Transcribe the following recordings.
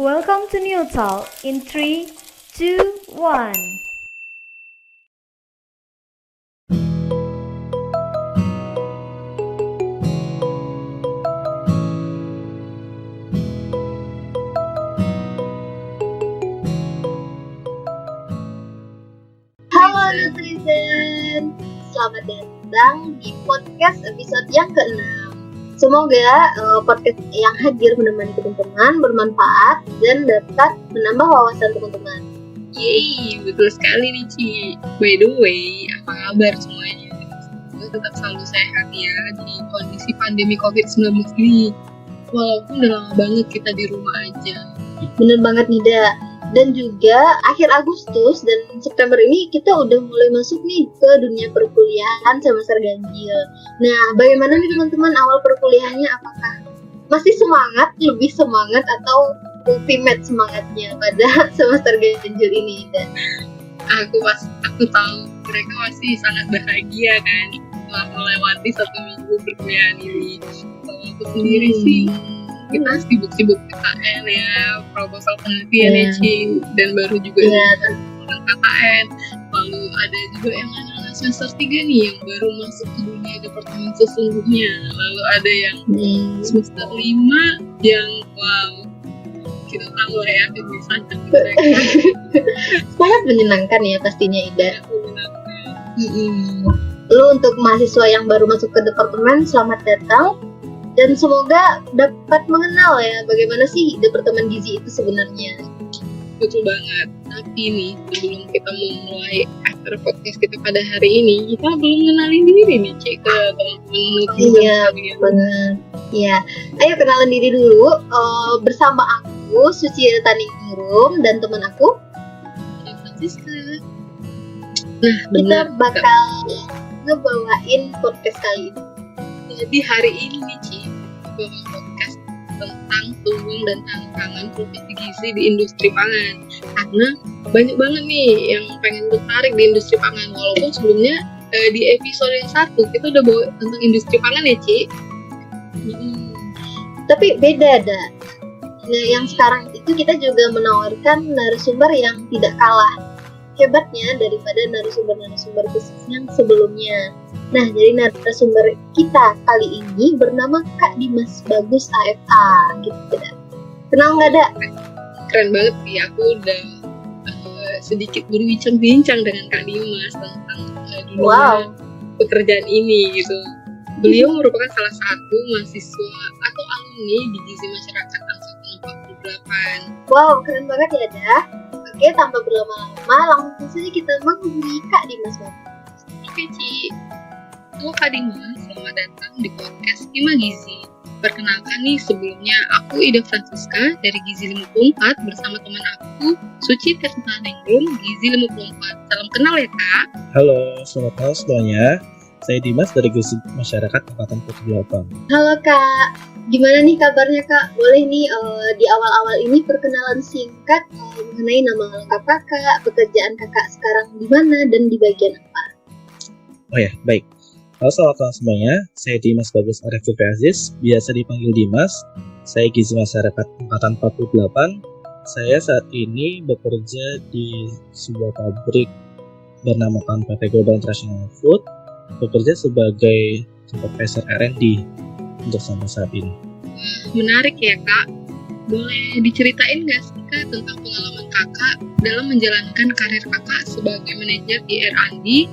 Welcome to New Talk in 3, 2, 1. Halo netizen, selamat datang di podcast episode yang ke-6. Semoga podcast yang hadir menemani teman-teman bermanfaat dan dapat menambah wawasan teman-teman. Yeay, betul sekali nih Ci. By the way, apa kabar semuanya? Semoga tetap selalu sehat ya di kondisi pandemi COVID-19 ini. Walaupun udah lama banget kita di rumah aja. Bener banget Nida. Dan juga akhir Agustus dan September ini kita udah mulai masuk nih ke dunia perkuliahan semester ganjil. Nah, bagaimana nih teman-teman awal perkuliahannya? Apakah masih semangat, lebih semangat, atau ultimate semangatnya pada semester ganjil ini? Dan Aku tahu mereka masih sangat bahagia kan setelah melewati 1 minggu perkuliahan ini. Kalau aku sendiri sih, kita sibuk-sibuk KKN ya, proposal penelitian ya Ci, dan baru juga tentang KKN. Lalu ada juga yang anak-anak semester 3 nih yang baru masuk ke dunia departemen sesungguhnya. Lalu ada yang semester 5 yang wow, kita tahu lah ya kebiasaan mereka. sangat menyenangkan ya pastinya Ida. Lalu untuk mahasiswa yang baru masuk ke departemen, selamat datang. Dan semoga dapat mengenal ya bagaimana sih departemen gizi itu sebenarnya. Betul banget. Tapi nih, sebelum kita memulai after podcast kita pada hari ini, kita belum kenalin diri nih Cik ke teman-teman. Iya benar. Iya, ayo kenalan diri dulu. Bersama aku Suci Taningrum dan teman aku Francisca. Nah, kita bakal ngebawain podcast kali ini. Jadi hari ini nih Ci, bawa podcast tentang peluang dan tantangan profesi gizi di industri pangan. Karena banyak banget nih yang pengen tertarik di industri pangan. Walaupun sebelumnya di episode yang 1 kita udah bawa tentang industri pangan ya Ci. Tapi beda dah. Nah, yang sekarang itu kita juga menawarkan narasumber yang tidak kalah hebatnya daripada narasumber-narasumber khusus yang sebelumnya. Nah, jadi narasumber kita kali ini bernama Kak Dimas Bagus AFA, gitu dah. Kenal nggak dah? Keren banget sih, aku udah sedikit berbincang-bincang dengan Kak Dimas tentang dunia pekerjaan ini gitu. Beliau merupakan salah satu mahasiswa atau alumni di Gizi Masyarakat Angkatan 48. Wow, keren banget ya dah. Oke, tanpa berlama-lama, langsung saja kita menghubungi Kak Dimas Bagus. Oke Ci. Halo Kak Dimas, selamat datang di podcast Hima Gizi. Perkenalkan nih, sebelumnya aku Ida Francisca dari Gizi 54 bersama teman aku Suci Taningrum Gizi 54. Salam kenal ya Kak. Halo, selamat malam semuanya. Saya Dimas dari Gizi Masyarakat Angkatan 48. Halo Kak, gimana nih kabarnya Kak? Boleh nih di awal-awal ini perkenalan singkat mengenai nama lengkap Kakak, pekerjaan Kakak sekarang di mana dan di bagian apa? Oh ya, baik. Halo, selamat malam semuanya. Saya Dimas Bagus Arif Fikri Aziz, biasa dipanggil Dimas. Saya Gizi Masyarakat Angkatan 48. Saya saat ini bekerja di sebuah pabrik bernamakan PT Global International Food, bekerja sebagai supervisor R&D untuk sampai saat ini. Menarik ya Kak. Boleh diceritain nggak sih Kak tentang pengalaman Kakak dalam menjalankan karir Kakak sebagai manajer di R&D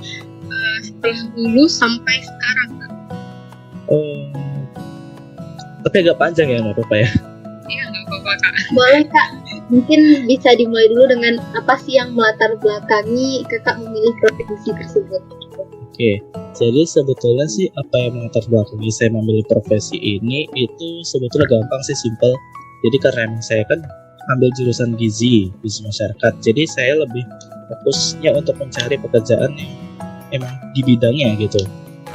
setelah lulus sampai sekarang Kak? Tapi agak panjang ya, nggak apa-apa ya? Iya, nggak apa-apa Kak. Boleh Kak, mungkin bisa dimulai dulu dengan apa sih yang melatar belakangi Kakak memilih profesi tersebut? Oke, jadi sebetulnya sih apa yang melatar belakangi saya memilih profesi ini itu sebetulnya gampang sih, simple. Jadi karena emang saya kan ambil jurusan gizi masyarakat, jadi saya lebih fokusnya untuk mencari pekerjaan yang emang di bidangnya gitu.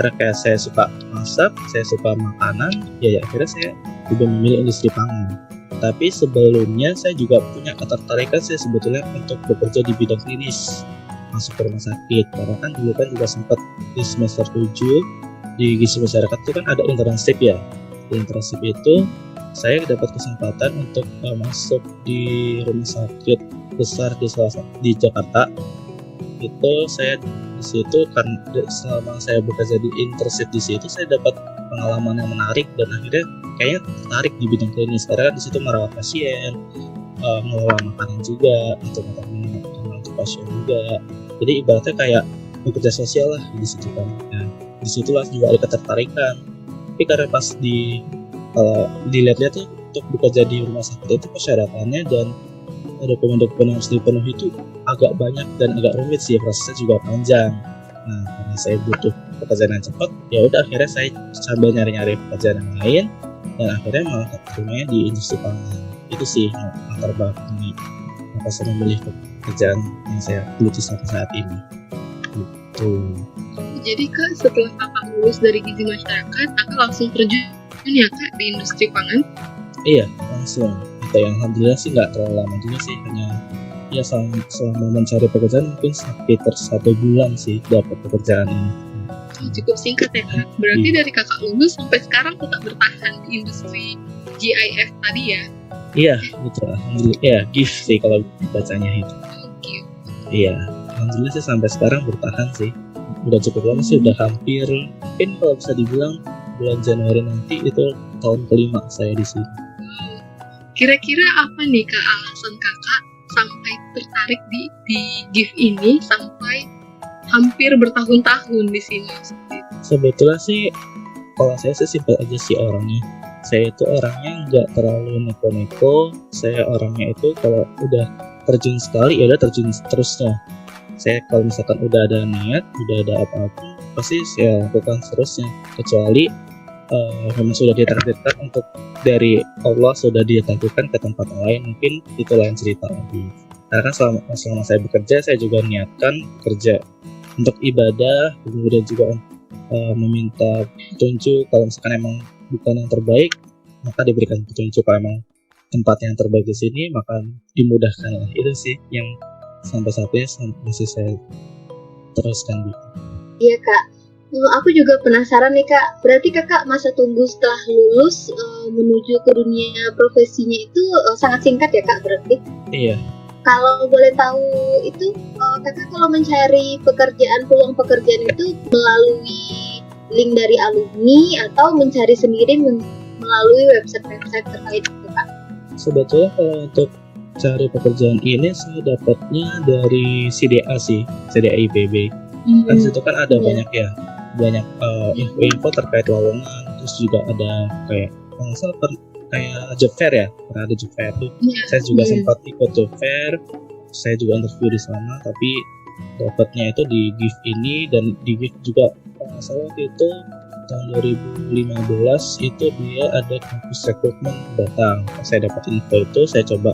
Karena kayak saya suka masak, saya suka makanan, ya akhirnya saya juga memilih industri pangan. Tapi sebelumnya saya juga punya ketertarikan sih sebetulnya untuk bekerja di bidang klinis, masuk ke rumah sakit. Karena kan dulu kan juga sempat di semester 7 di Gizi Masyarakat itu kan ada internship ya. Di internship itu saya dapat kesempatan untuk masuk di rumah sakit besar di Jakarta. Itu saya di situ kan selama saya bekerja di Intersit di situ saya dapat pengalaman yang menarik dan akhirnya kayaknya tertarik di bidang klinis karena di situ merawat pasien, mengelola makanan juga untuk makanan untuk pasien juga. Jadi ibaratnya kayak bekerja sosial lah di situ kan. Nah, di situlah juga ada ketertarikan. Tapi karena pas dilihat-lihat tuh untuk bekerja di rumah sakit itu persyaratannya dan dokumen-dokumen yang harus dipenuhi itu agak banyak dan agak rumit sih, prosesnya juga panjang. Nah, karena saya butuh pekerjaan yang cepat, ya udah akhirnya saya sambil nyari-nyari pekerjaan yang lain dan akhirnya malah ketemunya di industri pangan. Itu sih latar belakangnya kenapa saya memilih pekerjaan yang saya geluti sampai saat ini. Gitu. Jadi Kak, setelah Kakak lulus dari gizi masyarakat, Kakak langsung terjun ya Kak di industri pangan? Iya, langsung. Itu yang alhamdulillah sih nggak terlalu lama juga sih, hanya ya selama mencari pekerjaan mungkin sekitar 1 bulan sih dapat pekerjaan ini. Oh, cukup singkat ya Kak. Berarti dari Kakak lulus sampai sekarang tetap bertahan di industri GIF tadi ya? Iya, betul. Alhamdulillah. Ya, gift sih kalau bacanya itu. Oke. Iya, alhamdulillah sih sampai sekarang bertahan sih. Udah cukup lama sih, udah hampir mungkin kalau bisa dibilang bulan Januari nanti itu tahun kelima saya di sini. Kira-kira apa nih Kak alasan Kakak sampai tertarik di GIF ini sampai hampir bertahun-tahun di sini? Sebetulnya sih kalau saya sih simpel aja sih orangnya. Saya itu orangnya nggak terlalu neko-neko. Saya orangnya itu kalau udah terjun sekali ya udah terjun terusnya. Saya kalau misalkan udah ada niat, udah ada apa-apa, pasti saya lakukan seterusnya. Kecuali memang sudah ditakdirkan untuk dari Allah sudah ditakdirkan ke tempat lain, mungkin itu lain cerita lagi. Karena kan selama saya bekerja, saya juga niatkan kerja untuk ibadah, kemudian juga meminta petunjuk. Kalau misalkan emang bukan yang terbaik, maka diberikan petunjuk. Kalau emang tempat yang terbaik di sini, maka dimudahkan lah. Itu sih yang sampai saat ini masih saya teruskan gitu. Iya Kak, aku juga penasaran nih Kak. Berarti Kakak masa tunggu setelah lulus menuju ke dunia profesinya itu sangat singkat ya Kak berarti? Iya. Kalau boleh tahu itu Kakak kalau mencari peluang pekerjaan itu melalui link dari alumni atau mencari sendiri melalui website terkait itu Kak? Sebetulnya kalau untuk cari pekerjaan ini saya dapatnya dari CDA sih, CDA IPB. Kan situ kan ada banyak info-info terkait lowongan, terus juga ada kayak kayak job fair ya, pernah ada job fair tuh. Saya juga sempat ikut job fair, saya juga interview di sana, tapi dapatnya itu di GIF ini. Dan di GIF juga saya waktu itu tahun 2015 itu dia ada kampus rekrutmen datang. Saya dapat info itu, saya coba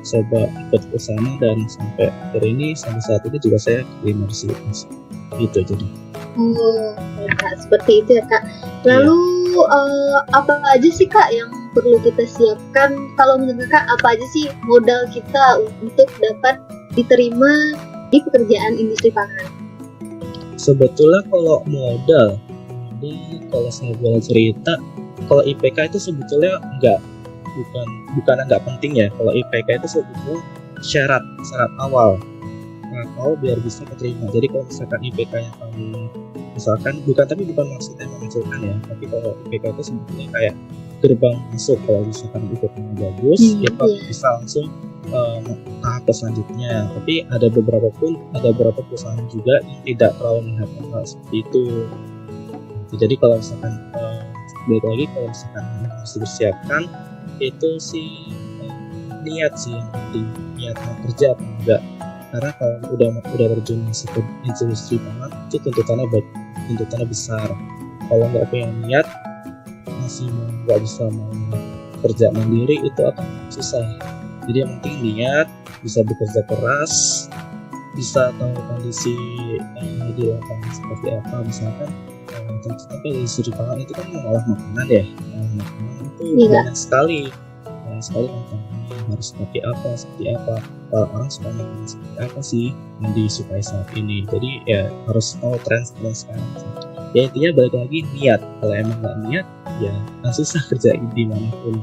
ikut ke sana dan sampai hari ini sampai saat ini juga saya terima di sini gitu. Jadi Kak, seperti itu ya Kak. Lalu apa aja sih Kak yang perlu kita siapkan? Kalau menurut Kak, apa aja sih modal kita untuk dapat diterima di pekerjaan industri pangan? sebetulnya kalau modal kalau saya boleh cerita, kalau IPK itu sebetulnya bukan nggak penting ya. Kalau IPK itu sebetulnya syarat awal biar bisa keterima. Jadi kalau misalkan IPK yang kamu misalkan bukan maksudnya menghasilkan ya, tapi kalau IPK itu sebetulnya kayak gerbang masuk. Kalau misalkan IPK-nya bagus, ya kamu bisa langsung tahap selanjutnya. Tapi ada beberapa perusahaan juga yang tidak terlalu melihat hal seperti itu. Jadi kalau misalkan balik lagi, kalau misalkan harus dipersiapkan itu sih niat sih yang penting, niat mau kerja apa enggak. Karena kalau udah terjun masuk ke industri pangan itu tuntutannya besar. Kalau nggak punya niat, masih nggak bisa mau kerja mandiri, itu akan susah. Jadi yang penting niat, bisa bekerja keras, bisa tahu kondisi di lapangan seperti apa. Misalkan contohnya industri pangan itu kan mengolah makanan ya, makanan itu banyak sekali makanannya harus seperti apa. Kalau orang suka makanan seperti apa sih yang disukai saat ini. Jadi ya harus tahu tren sekarang. Ya intinya balik lagi niat. Kalau emang nggak niat, ya kan susah kerja di manapun.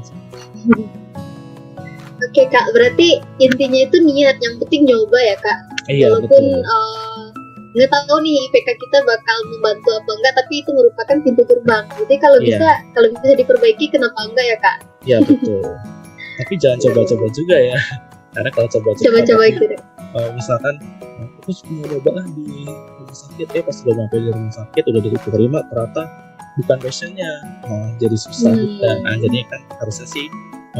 Oke Kak, berarti intinya itu niat, yang penting nyoba ya Kak. Iya Walaupun betul. nggak tahu nih IPK kita bakal membantu apa enggak, tapi itu merupakan pintu gerbang. Jadi kalau Iya. bisa diperbaiki, kenapa enggak ya Kak? Ya betul. Tapi jangan coba-coba juga ya. Karena kalau coba-coba Coba-coba nanti, gitu. misalkan aku mau coba di rumah sakit, pas udah sampai di rumah sakit udah diterima ternyata bukan passionnya, jadi susah juga. Nah, jadi kan harusnya sih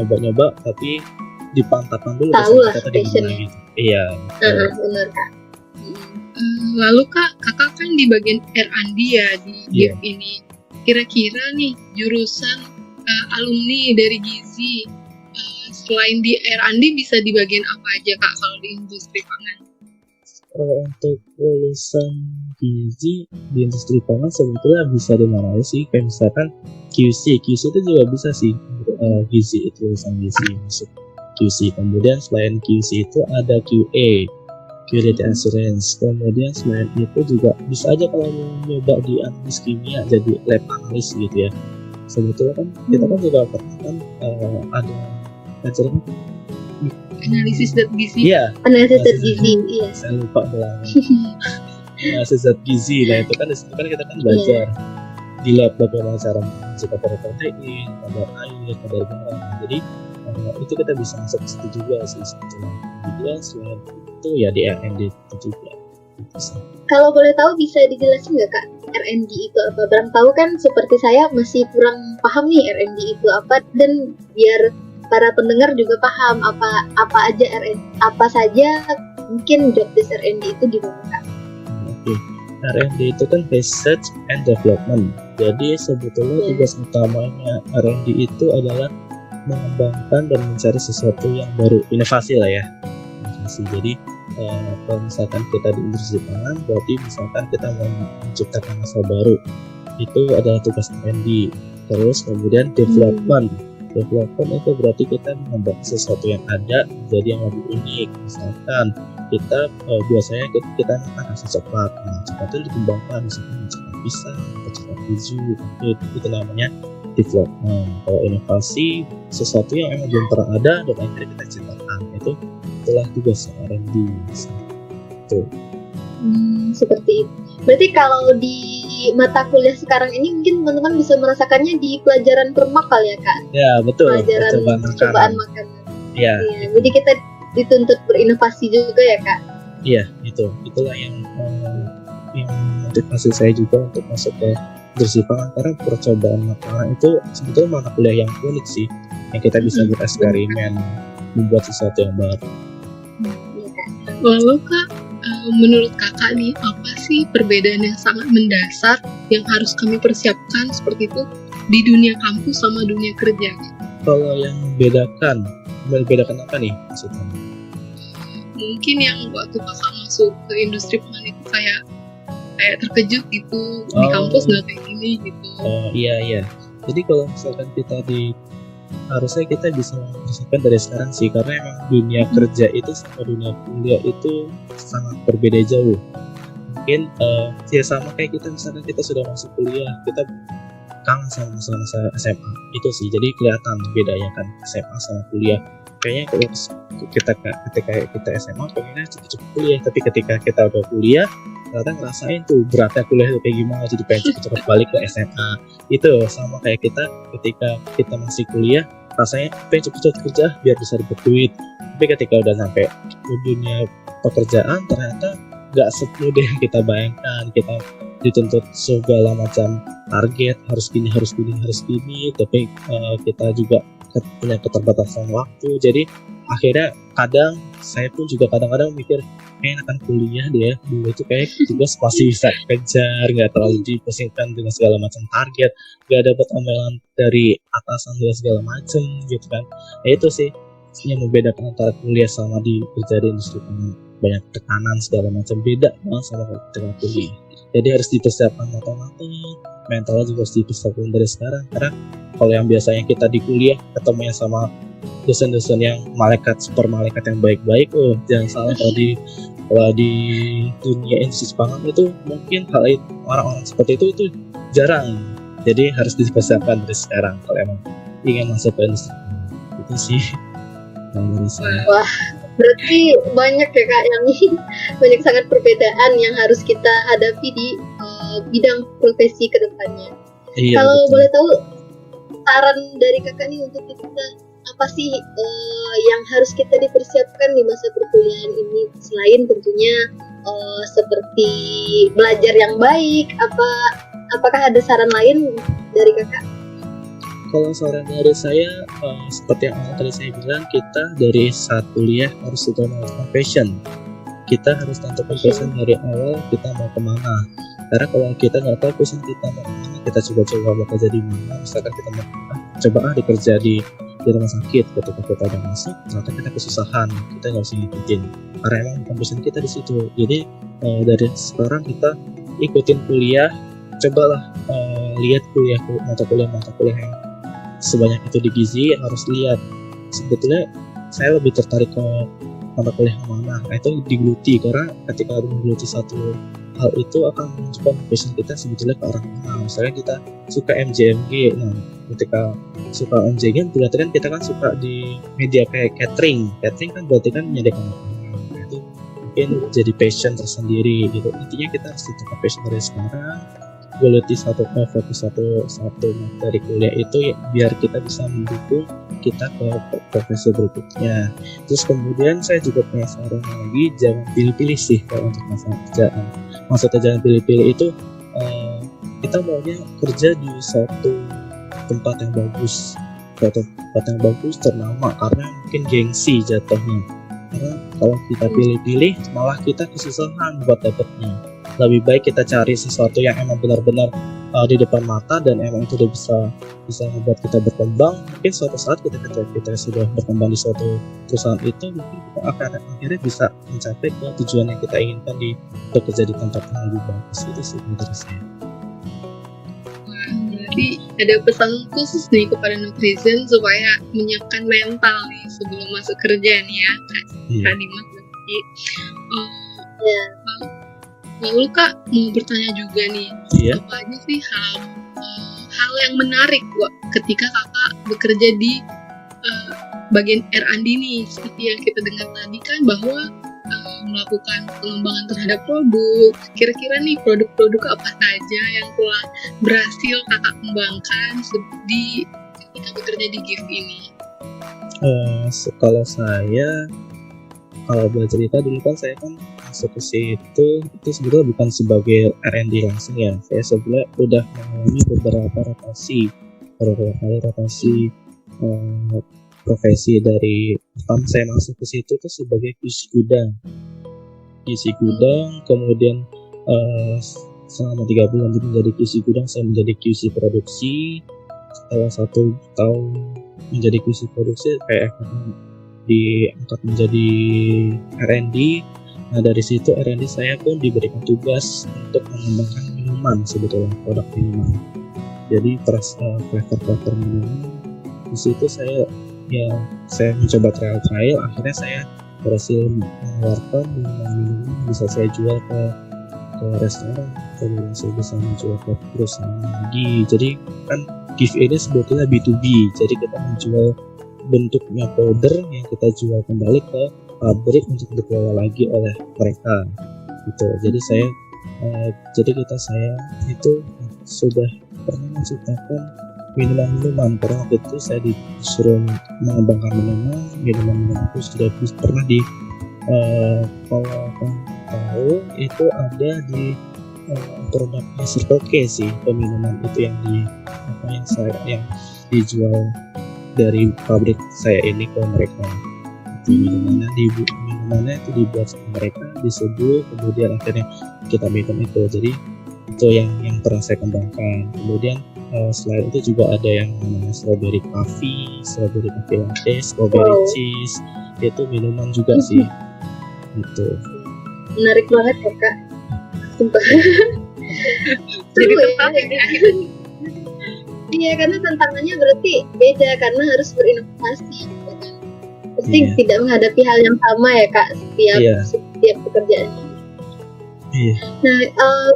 nyoba-nyoba tapi dipantapkan dulu Tahu lah kita di passionnya. mana gitu. Iya. betul. Benar Kak. Lalu kakak kan di bagian R&D ya di Iya. GIF ini. Kira-kira nih jurusan alumni dari Gizi selain di R&D bisa di bagian apa aja kak kalau di industri pangan? Untuk lulusan gizi di industri pangan sebetulnya bisa di mana aja sih, kayak misalkan QC itu juga bisa sih. Gizi itu lulusan gizi masuk QC. Kemudian selain QC itu ada QA, Quality Assurance. Kemudian selain itu juga bisa aja kalau mau nyoba di analis kimia jadi lab analis gitu ya. Sebetulnya kan kita kan juga pernah kan ada acara Analisis zat gizi. iya, Analisis zat gizi, iya. saya lupa bilang analisis zat gizi. Nah itu kan di situ kan kita kan belajar di lab bagaimana cara menguji kadar protein, kadar air, kadar garam. Jadi itu kita bisa masuk ke situ juga sih sebetulnya. Kemudian selain itu ya di R&D itu juga gitu sih. Kalau boleh tahu bisa dijelasin nggak Kak, R&D itu apa? Barang tahu kan seperti saya masih kurang paham nih R&D itu apa, dan biar para pendengar juga paham apa aja R&D, apa saja mungkin job desk R&D itu gimana Kak? Oke. R&D itu kan research and development. Jadi sebetulnya tugas utamanya R&D itu adalah mengembangkan dan mencari sesuatu yang baru, inovasi lah ya. Inovasi. Jadi kalau misalkan kita di industri pangan, berarti misalkan kita mau menciptakan masalah baru, itu adalah tugas R&D. Terus kemudian development itu berarti kita mengembangkan sesuatu yang ada menjadi yang lebih unik. Misalkan kita biasanya kita makan rasa coklat, coklat itu dikembangkan, misalkan coklat pisang atau coklat keju, itu namanya development. Kalau inovasi sesuatu yang emang belum pernah ada dan akhirnya kita ciptakan, itulah tugas R&D. Seperti itu. Berarti kalau di mata kuliah sekarang ini mungkin teman-teman bisa merasakannya di pelajaran permakal ya Kak? Ya betul. Pelajaran percobaan makanan. Ya. Jadi kita dituntut berinovasi juga ya Kak? Iya, itulah yang motivasi saya juga untuk masuk ke industri pangan, karena percobaan makanan itu sebetulnya mata kuliah yang unik sih, yang kita bisa bereksperimen, membuat sesuatu yang baru. Lalu kak, menurut kakak nih apa sih perbedaan yang sangat mendasar yang harus kami persiapkan seperti itu di dunia kampus sama dunia kerja? Kalau yang membedakan apa nih maksudnya? Mungkin yang waktu kakak masuk ke industri pangan itu kayak terkejut gitu, di kampus nggak kayak gini gitu. Iya. Jadi kalau misalkan harusnya kita bisa mempersiapkan dari sekarang sih, karena emang dunia kerja itu sama dunia kuliah itu sangat berbeda jauh. Mungkin ya sama kayak kita misalkan kita sudah masuk kuliah, kita kangen sama masa-masa SMA itu sih. Jadi kelihatan bedanya kan SMA sama kuliah. Kayaknya kalau ketika kita SMA pengennya cepet-cepet kuliah, tapi ketika kita udah kuliah ternyata ngerasain tuh beratnya kuliah itu kayak gimana, jadi pengen cepet-cepet balik ke SMA. Itu sama kayak kita ketika kita masih kuliah rasanya pengen cepet-cepet kerja biar bisa dapat duit, tapi ketika udah sampai ke dunia pekerjaan ternyata gak semudah yang kita bayangkan. Kita dituntut segala macam target, harus gini, tapi kita juga punya keterbatasan waktu. Jadi akhirnya saya pun juga kadang-kadang mikir akan kuliah deh, dulu itu kayak tugas masih bisa kejar, nggak terlalu dipusingkan dengan segala macam target, nggak dapat omelan dari atasan dengan segala macam gitu kan. Itu sih yang membedakan antara kuliah sama kerja di industri pangan. Banyak tekanan segala macam, beda banget sama ketika kuliah. Jadi harus dipersiapkan matang-matang, mentalnya juga harus dipersiapkan dari sekarang. Karena kalau yang biasanya kita di kuliah ketemunya sama dosen-dosen yang super malaikat yang baik-baik, jangan salah, kalau di dunia industri pangan itu mungkin hal itu, orang-orang seperti itu jarang. Jadi harus dipersiapkan dari sekarang kalau emang ingin masuk ke industri. Itu sih yang dari saya. Wah, berarti banyak ya Kak yang banyak sangat perbedaan yang harus kita hadapi di bidang profesi ke depannya. Iya, Kalau betul. boleh tahu saran dari Kakak nih untuk kita, apa sih yang harus kita dipersiapkan di masa perkuliahan ini, selain tentunya seperti belajar yang baik, apakah ada saran lain dari Kakak? Kalau saran dari saya, seperti yang awal tadi saya bilang, kita dari saat kuliah harus sudah melakukan passion. Kita harus tentukan passion dari awal, kita mau kemana. Karena kalau kita nggak tahu passion kita mau kemana, kita coba-coba mau kerja di mana. Misalkan kita mau coba dikerja di rumah sakit, ketika kita udah masuk, ternyata kita kesusahan, kita nggak bisa ngikutin. Karena emang bukan passion kita di situ. Jadi dari sekarang kita ikutin kuliah, cobalah lihat mata kuliah yang sebanyak itu di Gizi. Harus lihat sebetulnya saya lebih tertarik ke mata kuliah yang mana. Nah, itu digeluti, karena ketika menggeluti satu hal itu akan menunjukkan passion kita sebetulnya ke arah mana. Misalnya kita suka MJMG, nah ketika suka MJMG berarti kan kita kan suka di media kayak catering kan berarti kan menyediakan makanan. Nah, itu mungkin jadi passion tersendiri gitu. Intinya kita harus tetap passion dari sekarang, geluti fokus satu materi kuliah itu ya, biar kita bisa mendukung kita ke profesi berikutnya. Terus kemudian saya juga punya saran lagi, jangan pilih-pilih sih kalau untuk masalah kerjaan. Maksudnya jangan pilih-pilih itu kita maunya kerja di suatu tempat yang bagus, ternama, karena mungkin gengsi jatuhnya. Karena kalau kita pilih-pilih malah kita kesusahan buat dapetnya. Lebih baik kita cari sesuatu yang emang benar-benar di depan mata dan emang itu udah bisa membuat kita berkembang. Mungkin suatu saat kita sudah berkembang di suatu perusahaan itu, mungkin kita akan akhirnya bisa mencapai ke tujuan yang kita inginkan di bekerja di tempat yang lebih bagus. Itu sih menurut saya. Jadi ada pesan khusus nih kepada netizen supaya menyiapkan mental nih sebelum masuk kerja nih ya, Kak Dimas dan Kiki. Lalu Kak mau bertanya juga nih, apa aja sih hal yang menarik ketika Kakak bekerja di bagian R&D nih, seperti yang kita dengar tadi kan bahwa melakukan pengembangan terhadap produk. Kira-kira nih produk-produk apa saja yang telah berhasil Kakak kembangkan ketika bekerja di GIF ini? Kalau boleh cerita, dulu kan saya kan masuk ke situ itu sebenarnya bukan sebagai R&D langsung ya. Saya sebenarnya udah mengalami beberapa rotasi profesi. Dari pertama saya masuk ke situ tuh sebagai QC gudang, kemudian selama 3 bulan menjadi QC gudang, saya menjadi QC produksi. Setelah 1 tahun menjadi QC produksi, kayak diangkat menjadi R&D. Nah, dari situ R&D saya pun diberikan tugas untuk mengembangkan minuman, sebetulnya produk minuman. Jadi flavor minuman. Di situ saya mencoba trial, akhirnya saya berhasil mengeluarkan minuman bisa saya jual ke restoran, kemudian saya bisa menjual ke perusahaan lagi. Jadi kan GIF ini sebetulnya B2B, jadi kita menjual bentuknya powder yang kita jual kembali ke pabrik untuk dikelola lagi oleh mereka gitu. Jadi saya itu sudah pernah menciptakan minuman, karena waktu itu saya disuruh mengembangkan minuman itu sudah pernah kalau tahu itu ada di produknya Circle K sih, minuman itu yang dijual dari pabrik saya ini ke mereka. Minumannya itu dibuat sama mereka, diseduh, kemudian akhirnya kita minum itu. Jadi itu yang pernah saya kembangkan. Kemudian selain itu juga ada yang namanya strawberry coffee latte, strawberry cheese, itu minuman juga sih. Gitu. Menarik banget ya Kak. Sumpah. Jadi tertarik ya. Iya, karena tantangannya berarti beda karena harus berinovasi gitu kan. Pasti tidak menghadapi hal yang sama ya Kak setiap pekerjaan. Iya. Nah,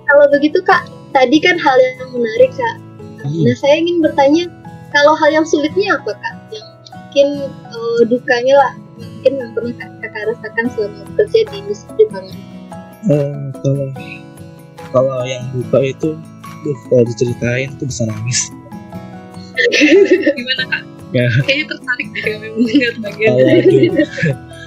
kalau begitu Kak, tadi kan hal yang menarik Kak, Nah, saya ingin bertanya, kalau hal yang sulitnya apa Kak? Yang mungkin dukanya lah, mungkin yang pernah Kakak rasakan selama bekerja di industri pangan. Kalau yang duka itu, kalau diceritain tuh bisa nangis. Gimana Kak? Ya. Kayaknya tertarik deh mendengar bagian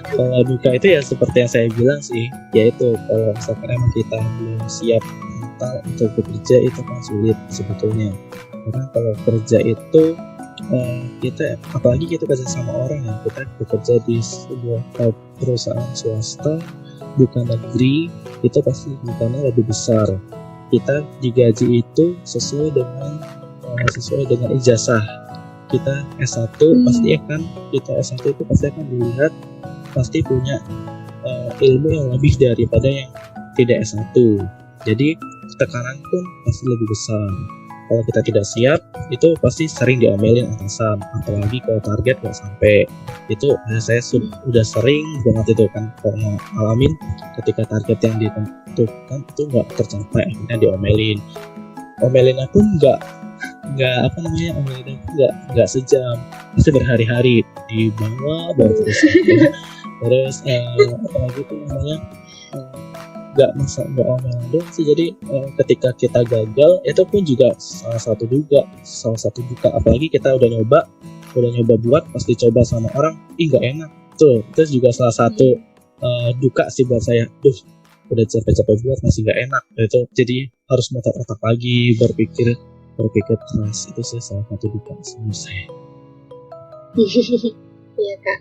Kalau duka itu ya seperti yang saya bilang sih, yaitu kalau misalkan emang kita belum siap mental untuk bekerja itu kan sulit sebetulnya. Karena kalau kerja itu kita, apalagi kita kerja sama orang ya, kita bekerja di sebuah perusahaan swasta bukan negeri, itu pasti bukannya lebih besar. Kita digaji itu sesuai dengan ijazah kita S1. Pasti akan kita S1 itu pasti akan dilihat pasti punya ilmu yang lebih daripada yang tidak S1. Jadi tekanan pun pasti lebih besar. Kalau kita tidak siap, itu pasti sering diomelin atasan, apalagi kalau target nggak sampai. Itu saya sudah sering banget itu kan pernah alamin ketika target yang ditentukan itu nggak tercapai, akhirnya diomelin. Omelinnya pun nggak omelinnya nggak sejam, pasti berhari-hari dibawa terus apalagi itu namanya nggak omelan doang sih. Jadi ketika kita gagal itu pun juga salah satu duka, apalagi kita udah nyoba buat, pasti coba sama orang nggak enak tuh, itu juga salah satu duka sih buat saya. Udah capek-capek buat masih nggak enak, itu jadi harus muter otak lagi, berpikir keras. Itu sih salah satu duka menurut saya. Iya Kak.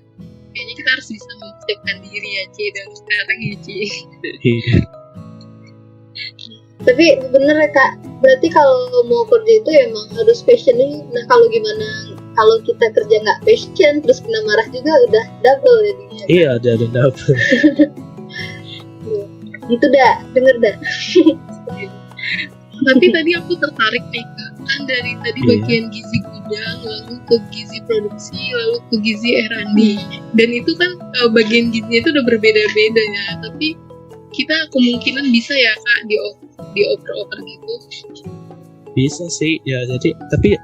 Kayaknya kita harus bisa mempersiapkan diri ya Ci, dan sekarang ya Ci. Iya. Tapi bener ya Kak, berarti kalau mau kerja itu emang harus passion nih. Nah kalau gimana kalau kita kerja nggak passion terus kena marah juga udah double jadinya. Iya, ada double. Gitu dah, denger dah. Tapi tadi aku tertarik nih Kak, kan dari tadi bagian gizi gudang, lalu ke gizi produksi, lalu ke gizi R&D, dan itu kan bagian gizinya itu udah berbeda-beda ya, tapi kita kemungkinan bisa ya Kak dioper-oper gitu. Bisa sih ya, jadi tapi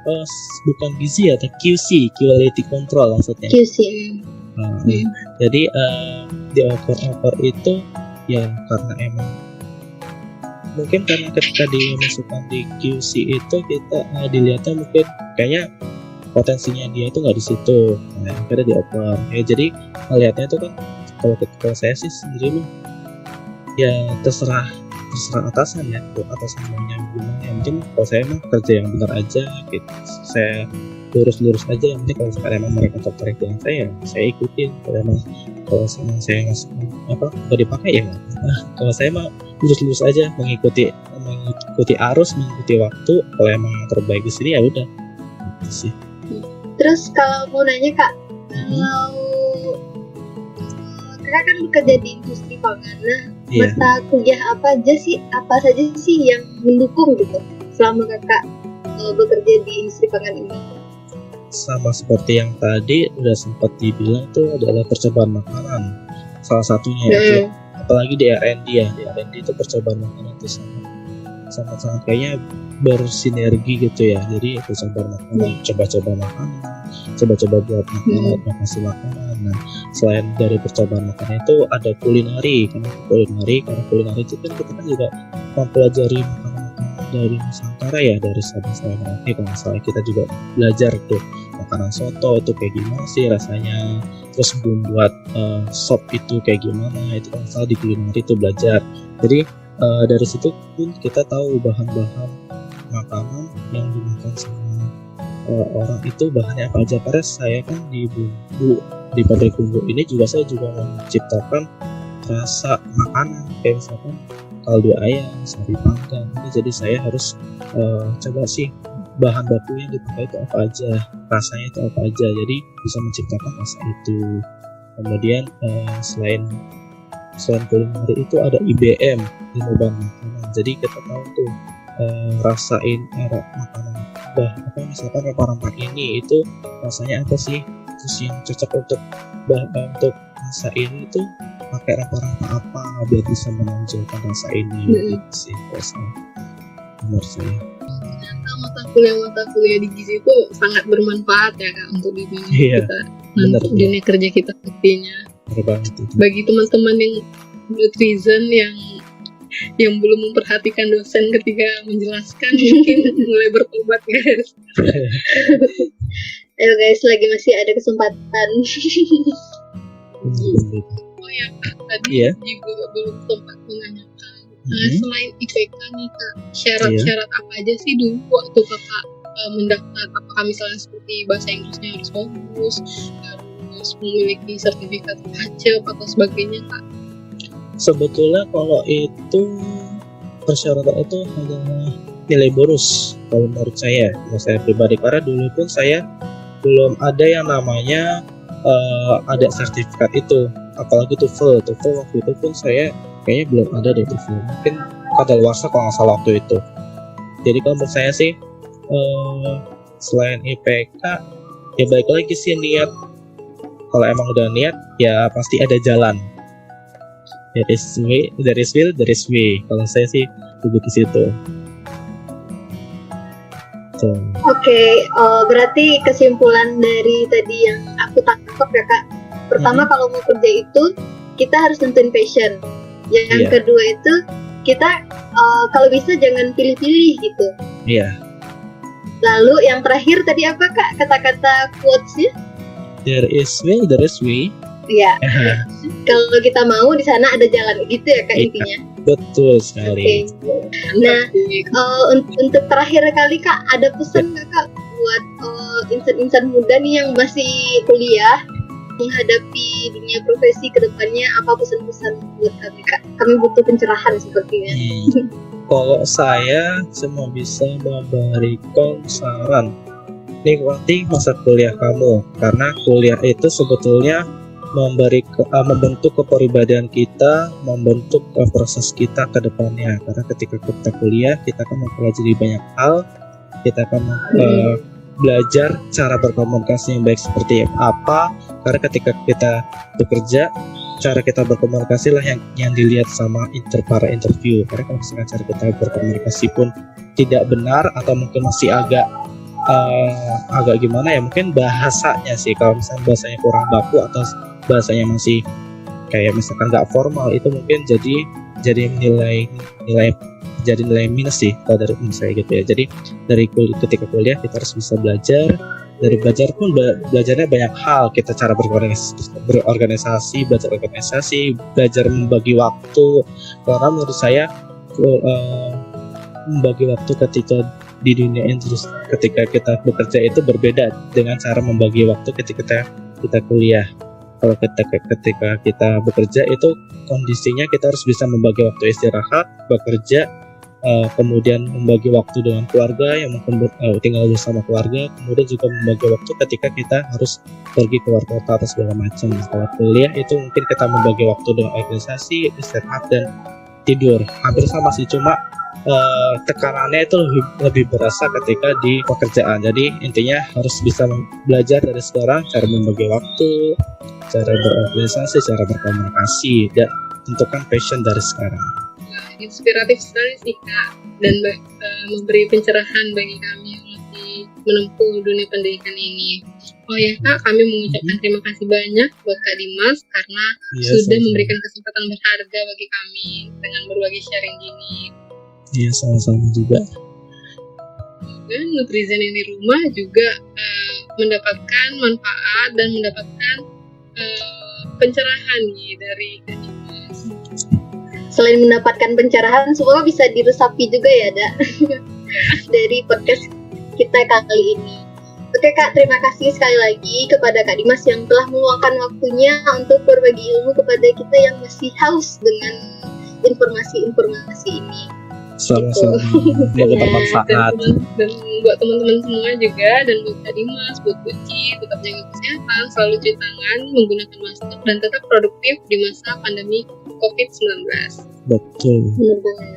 bukan gizi ya, tapi QC, quality control maksudnya. QC. Jadi dioper-oper itu ya karena emang mungkin karena ketika dimasukkan di QC itu kita dilihatnya mungkin kayaknya potensinya dia itu nggak di situ, nah akhirnya dioper. Ya jadi melihatnya itu kan kalau saya sih sendiri ya terserah atasan ya, atasan maunya gimana. Yang penting kalau saya mah kerja yang benar aja gitu, saya lurus aja. Yang penting kalau sekarang emang mereka tertarik dengan saya ikutin. Kalau saya nggak dipakai ya kalau saya mah lurus aja, mengikuti arus, mengikuti waktu. Kalau emang yang terbaik di sini ya udah gitu sih. Terus kalau mau nanya Kak, kalau Kakak kan bekerja di industri pangan, mata kuliah apa saja sih yang mendukung gitu selama Kakak bekerja di industri pangan ini? Sama seperti yang tadi udah sempat dibilang tuh adalah percobaan makanan salah satunya itu. Apalagi di R&D ya, di R&D itu percobaan makanan itu sangat kayaknya bersinergi gitu ya. Jadi percobaan makanan, coba-coba makanan, coba-coba buat makanan, hasil makanan. Nah selain dari percobaan makanan itu ada kulinari, karena kulinari itu kan kita kan juga mempelajari makanan dari Nusantara ya, dari Sabang sampai Merauke. Kalau misalnya kita juga belajar tuh makanan soto itu kayak gimana sih rasanya, terus buat sop itu kayak gimana, itu kan misalnya di kulinari itu belajar. Jadi dari situ pun kita tahu bahan-bahan makanan yang dimakan sama orang itu bahannya apa aja. Karena saya kan di pabrik bumbu ini juga saya menciptakan rasa makanan kayak misalkan kaldu ayam, sapi panggang. Jadi saya harus coba sih bahan baku yang dipakai itu apa aja, rasanya itu apa aja, jadi bisa menciptakan rasa itu. Kemudian selain kulineri itu ada IBM, ilmu bahan makanan. Jadi kita tahu tuh rasain makanan misalkan rempah-rempah ini itu rasanya apa sih, terus yang cocok untuk rasa ini itu pakai rempah-rempah apa biar bisa menonjolkan rasa ini gitu sih rasanya. menurut saya. Mata kuliah di gizi itu sangat bermanfaat ya Kak untuk di dunia Iya, kita bener, nanti dunia kerja kita nantinya. bener banget itu. Bagi teman-teman yang nutrition yang belum memperhatikan dosen ketika menjelaskan mungkin mulai bertobat guys. Ayo guys, lagi masih ada kesempatan. Oh ya Kak, tadi Iya. juga belum sempat menanyakan Mhm. selain IPK nih Kak, syarat-syarat apa aja sih dulu waktu Kakak mendaftar? Apakah misalnya seperti bahasa Inggrisnya harus bagus, harus memiliki sertifikat HACCP atau sebagainya Kak? Sebetulnya kalau itu persyaratan itu hanya nilai bonus kalau menurut saya pribadi, karena dulu pun saya belum ada yang namanya ada sertifikat itu, apalagi TOEFL waktu itu pun saya kayaknya belum ada deh TOEFL, mungkin kadaluarsa kalau nggak salah waktu itu. Jadi kalau menurut saya sih selain IPK ya baik lagi sih niat. Kalau emang udah niat ya pasti ada jalan. There is will, there is way. Kalau saya sih lebih ke situ. Tuh. Oke, berarti kesimpulan dari tadi yang aku tangkap ya Kak. Pertama, kalau mau kerja itu kita harus nentuin passion. Yang Iya. kedua itu kita kalau bisa jangan pilih-pilih gitu. Iya. Lalu yang terakhir tadi apa Kak kata-kata quotes-nya? There is will, there is way. Ya, kalau kita mau di sana ada jalan gitu ya Kak Iya. intinya. Betul sekali. Oke. Nah, untuk terakhir kali Kak, ada pesan nggak Kak buat insan-insan muda nih yang masih kuliah menghadapi dunia profesi ke depannya, apa pesan-pesan buat kami Kak? Kami butuh pencerahan sepertinya. Kalau saya cuma bisa memberikan saran, nikmati masa kuliah kamu, karena kuliah itu sebetulnya membentuk kepribadian kita, membentuk proses kita ke depannya. Karena ketika kita kuliah, kita akan mempelajari banyak hal, kita akan belajar cara berkomunikasi yang baik seperti apa. Karena ketika kita bekerja, cara kita berkomunikasi lah yang dilihat sama para interview. Karena kalau misalkan cara kita berkomunikasi pun tidak benar atau mungkin masih agak gimana ya, mungkin bahasanya sih, kalau misalnya bahasanya kurang baku atau bahasanya masih kayak misalkan nggak formal, itu mungkin jadi nilai minus sih kalau dari saya gitu ya. Jadi ketika kuliah kita harus bisa belajar. Dari belajar pun belajarnya banyak hal, kita cara berorganisasi, belajar membagi waktu. Karena menurut saya membagi waktu ketika di dunia industri, ketika kita bekerja itu berbeda dengan cara membagi waktu ketika kita kuliah. Kalau ketika kita bekerja itu kondisinya kita harus bisa membagi waktu istirahat, bekerja, kemudian membagi waktu dengan keluarga yang mungkin tinggal bersama keluarga, kemudian juga membagi waktu ketika kita harus pergi keluar kota atau segala macam. Kalau kuliah itu mungkin kita membagi waktu dengan organisasi, istirahat dan tidur. Hampir sama sih, cuma tekanannya itu lebih berasa ketika di pekerjaan. Jadi intinya harus bisa belajar dari sekarang cara membagi waktu, cara berorganisasi, cara berkomunikasi, dan tentukan passion dari sekarang. Inspiratif sekali sih Kak, dan memberi pencerahan bagi kami yang masih menempuh dunia pendidikan ini. Oh ya Kak, kami mengucapkan terima kasih banyak buat Kak Dimas karena sudah sama-sama. memberikan kesempatan berharga bagi kami dengan berbagi sharing gini. Iya, sama-sama juga. Dan netizen yang di rumah juga mendapatkan manfaat dan mendapatkan pencerahan nih dari Kak Dimas. Selain mendapatkan pencerahan, semoga bisa diresapi juga ya, Da, dari podcast kita kali ini. Oke Kak, terima kasih sekali lagi kepada Kak Dimas yang telah meluangkan waktunya untuk berbagi ilmu kepada kita yang masih haus dengan informasi-informasi ini. Sama-sama. Semoga bermanfaat. Dan buat teman-teman semua juga, dan buat Kak Dimas, buat Buci, tetap jaga kesehatan, selalu cuci tangan, menggunakan masker, dan tetap produktif di masa pandemi COVID-19. Betul.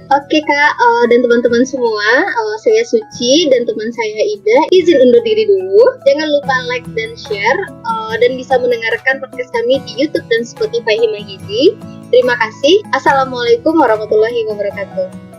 Oke Kak, dan teman-teman semua, saya Suci dan teman saya Ida izin undur diri dulu. Jangan lupa like dan share, dan bisa mendengarkan podcast kami di YouTube dan Spotify Hima Gizi. Terima kasih. Assalamualaikum warahmatullahi wabarakatuh.